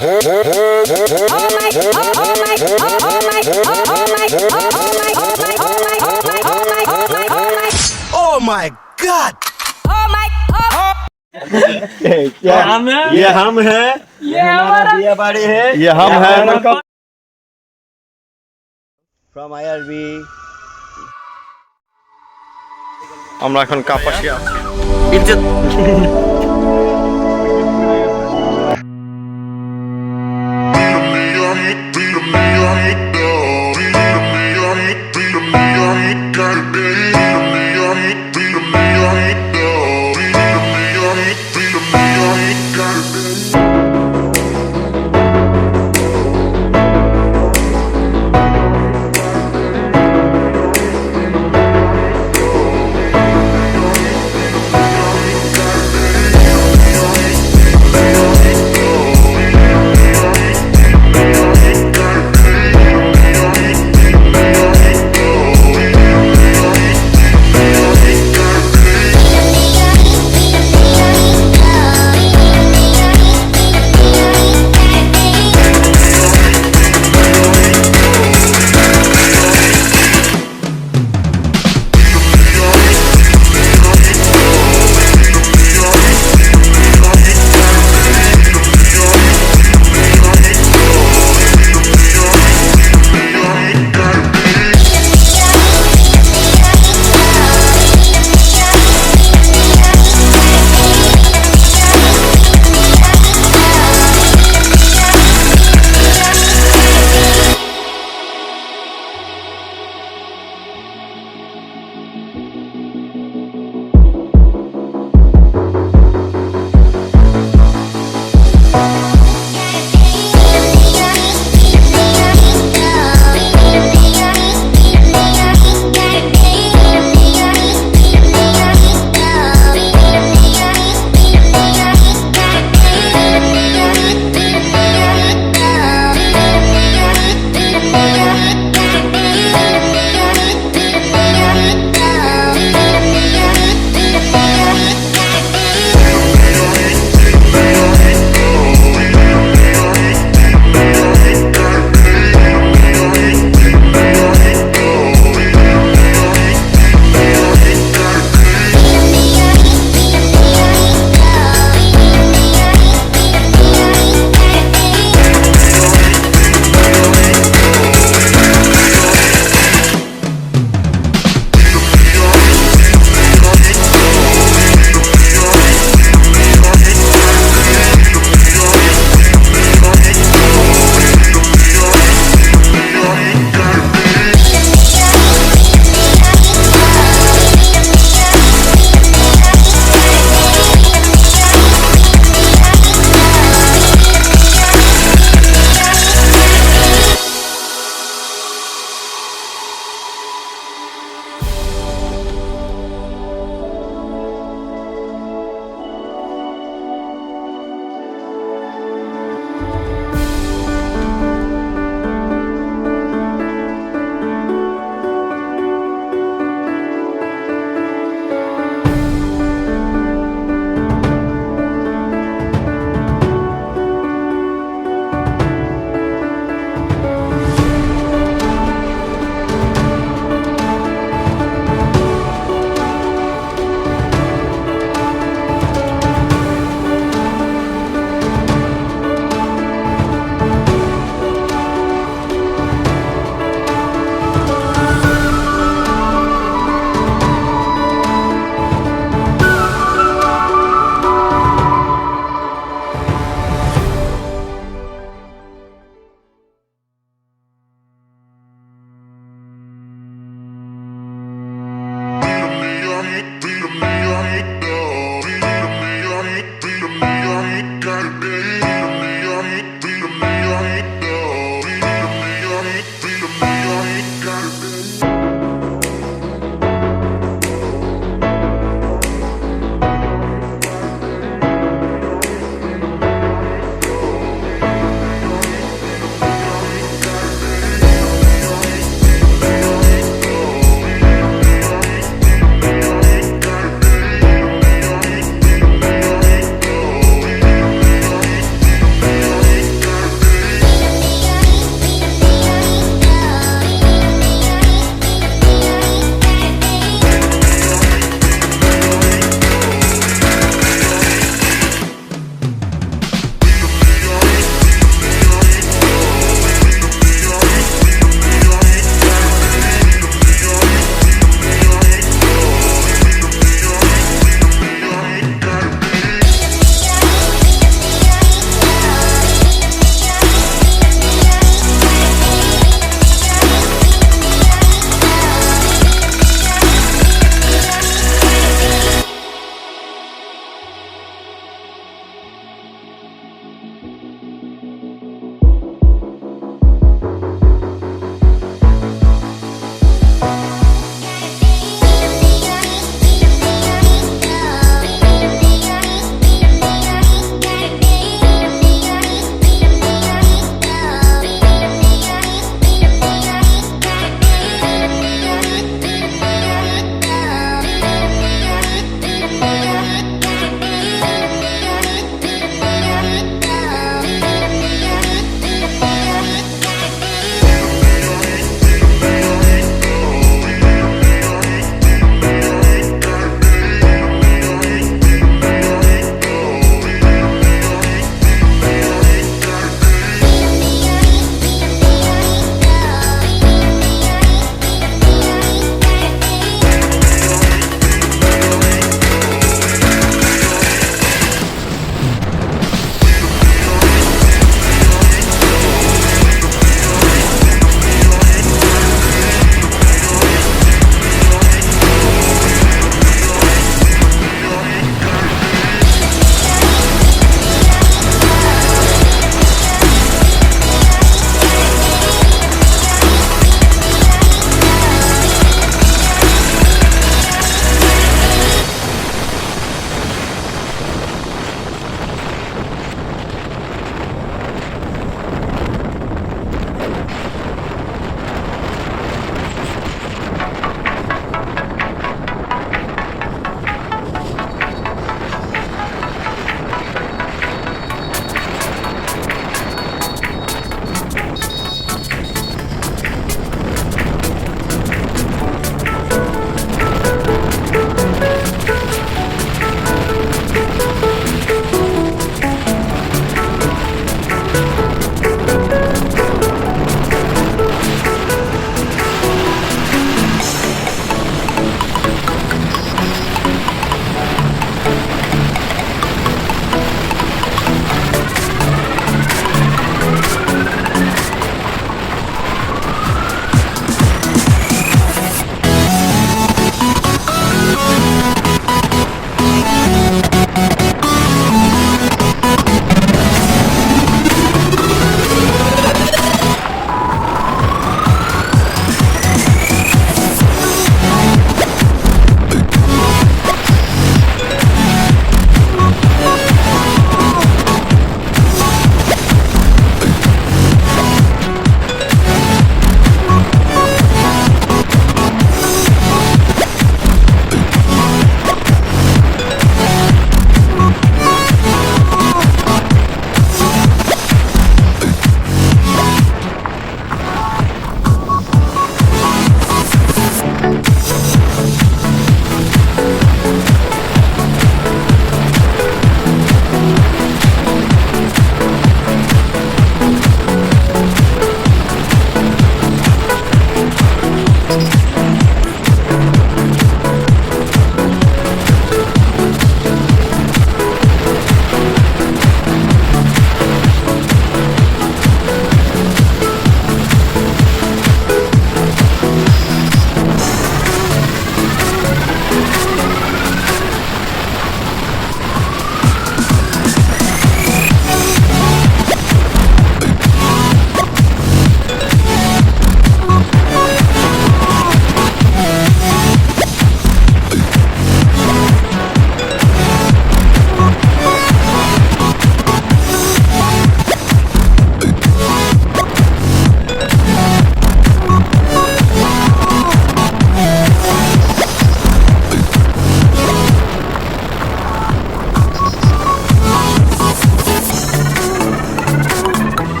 Oh my God! ये हम हैं, ये हम हैं, ये हमारा ये बड़े हैं, ये हम हैं from IRB। আমরা এখন কাপাসিয়া আছি इज्जत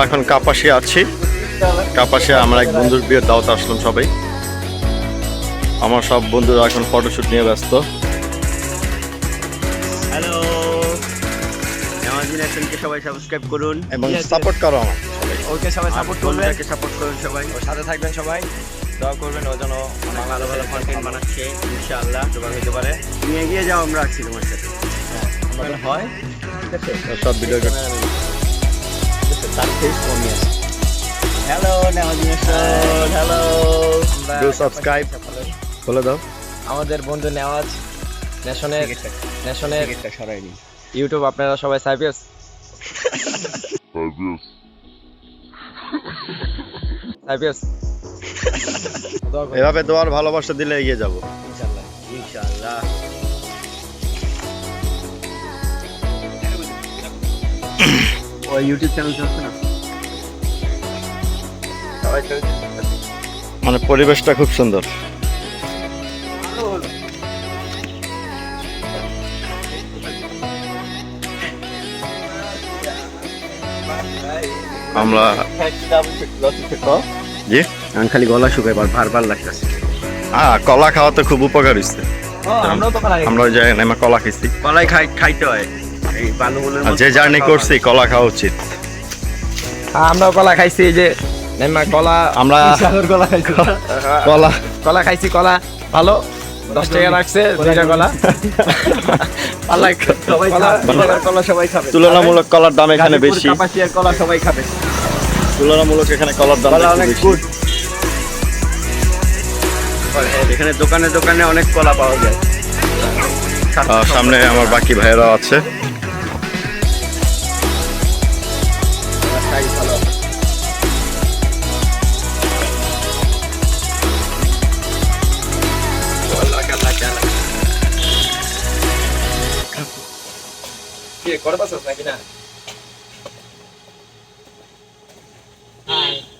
এখন কাপাসিয়া আছি। কাপাসিয়া আমরা এক বন্ধুর বিয়ের দাওয়াতে আসলাম সবাই। আমার সব বন্ধুরা এখন ফটোশুট নিয়ে ব্যস্ত। হ্যালো, নেওয়াজি ন্যাশনকে সবাই সাবস্ক্রাইব করুন এবং সাপোর্ট করো আমার। ওকে সবাই সাপোর্ট করবেন, সাপোর্ট করুন সবাই, ওর সাথে থাকবেন সবাই, দোয়া করবেন ও যেন ভালো ভালো কন্টেন্ট বানাচ্ছে ইনশাআল্লাহ, তোমার হতে পারে। তুমি এগিয়ে যাও, আমরা আছি তোমার সাথে। আমাদের হয় ঠিক আছে। সব ভিডিও তার ফেস কমই আছে। হ্যালো নেওয়াজি ন্যাশন, হ্যালো। ডু সাবস্ক্রাইব বলে দাও। আমাদের বন্ধু নেওয়াজ ন্যাশনের টিকিটটা সরাইনি। ইউটিউব আপনারা সবাই সাবস্ক্রাইব এভাবে দোয়ার ভালোবাসা দিলে এগিয়ে যাবো ইনশাআল্লাহ ইনশাআল্লাহ। ও ইউটিউব চ্যানেল চলছে না? সবাই মানে পরিবেশটা খুব সুন্দর। আমরা জি আমি খালি গলা শুকাই ভার লাগতেছে। কলা খাওয়া তো খুব উপকার হচ্ছে। আমরাও তো আমরা ওই জায়গায় নেমে কলা খেয়েছি। কলাই খাইতে হয় এই বালুগুলোর আর যে জার্নি করছি কলা খাওয়া উচিত। আমরাও কলা খাইছি, এই যে নেমা কলা, আমরা কলা খাইছি, কলা খাইছি, কলা ভালো 10 টাকা রাখছে 2টা কলা। কলা সবাই খাবে। তুলনামূলক কলার দাম এখানে গাজীপুর বেশি। কাপাসিয়ার কলা সবাই খাবে। তুলনামূলক এখানে কলার দাম অনেক বেশি। গুড। এখানে দোকানে দোকানে অনেক কলা পাওয়া যায়। সামনে আমার বাকি ভাইয়েরাও আছে।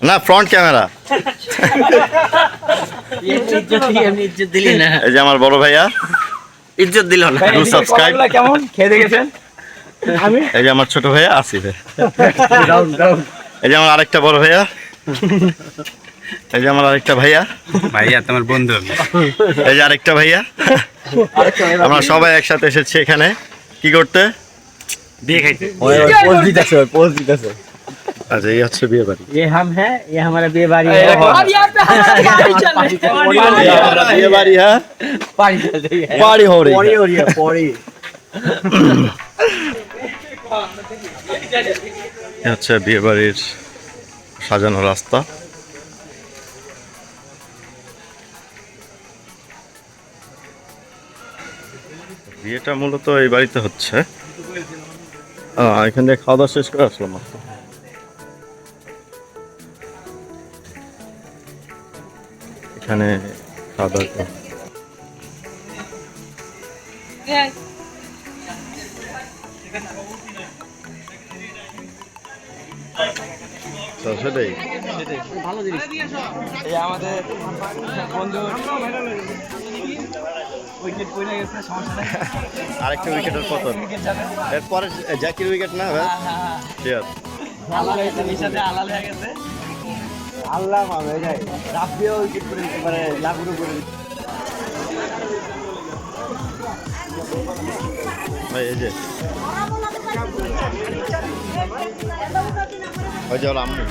না ফ্রন্ট ক্যামেরা। ইজ্জত দিলি না, এই যে আমার বড় ভাইয়া। ইজ্জত দিল না। Do subscribe. কেমন খেয়ে দেখেছেন? এই যে আমার ছোট ভাইয়া আসিফ। এই যে আমার আরেকটা বড় ভাইয়া। এই যে আমার আরেকটা ভাইয়া। ভাইয়া তোমার বন্ধু। এই যে আরেকটা ভাইয়া। আমরা সবাই একসাথে এসেছি এখানে কি করতে? বিয়ে খাইতে। পোস্ট দিতেছে। আচ্ছা এই হচ্ছে বিয়ে বাড়ি। ये हम है, ये हमारा বিয়ে বাড়ি है। বিয়ে বাড়ি হ্যাঁ, পার্টি हो रही है। এই হচ্ছে বিয়ে বাড়ির সাজানো রাস্তা। বিয়েটা মূলত এই বাড়িতে হচ্ছে। এখান থেকে খাওয়া দাওয়া শেষ করে আসলাম। এখানে খাওয়া দাওয়া করে। সেটাই এই আমাদের বন্ধু উইকেট পড়ে গেছে, সমস্যা নাই। আরেকটা উইকেটের পতন। এরপরে জ্যাকির উইকেট না ভাই? শিওর। আলাল হয়েছে, নিশাতে আলাল হয়ে গেছে। আল্লাহ মামে যায় রাফিও উইকেট করে দিতে পারে, লাগুরো করে দিতে ভাই এই যে ওই যে ওর আম্মু।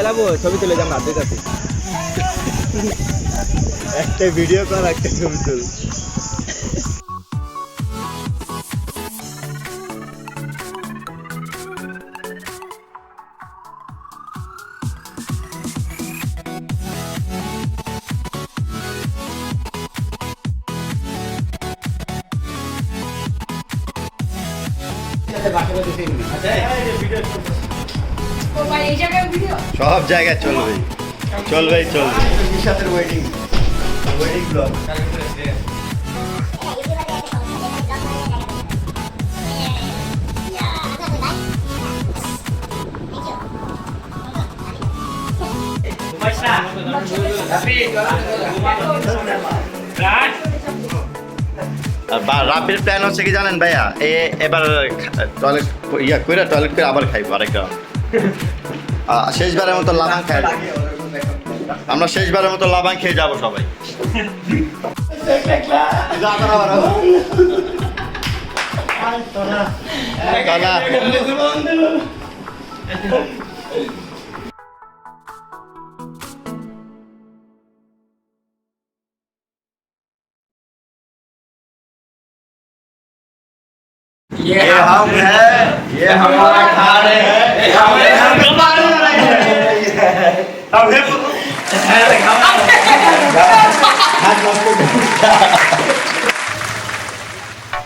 খেলাবো, ছবি তুলে যাবো হাতে কাছে। একটা ভিডিও কর, একটা ছবি তুল। সব জায়গায় চলবে চলবে চলবে। Wedding blog. রাপির প্ল্যান হচ্ছে কি জানেন ভাইয়া, এবার টয়লেট টয়লেট করে আবার খাইবো আরেকটা। শেষবারের মতো লাভাং খাই, আমরা শেষবারের মতো লাভাং খেয়ে যাবো সবাই। ये हम है, ये हमारा घर है,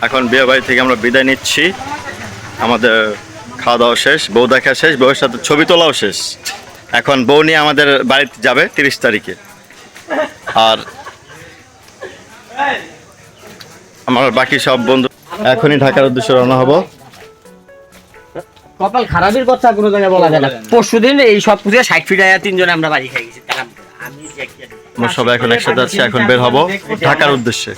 এখন বিয়ে বাড়ি থেকে আমরা বিদায় নিচ্ছি। আমাদের খাওয়া দাওয়া শেষ, বউ দেখা শেষ, বউয়ের সাথে ছবি তোলাও শেষ। এখন বউ নিয়ে আমাদের বাড়িতে যাবে 30 তারিখে। আর আমার বাকি সব বন্ধু এখনই ঢাকার উদ্দেশ্যে রওনা হব। কপাল খারাপের কথা কোনো জায়গায় বলা যায় না। পরশুদিন এই সব পুজো 60 ফিট আয়া 3 জনে আমরা বাড়ি খাই গেছি। আমরা সবাই এখন একসাথে আছি, এখন বের হব ঢাকার উদ্দেশ্যে।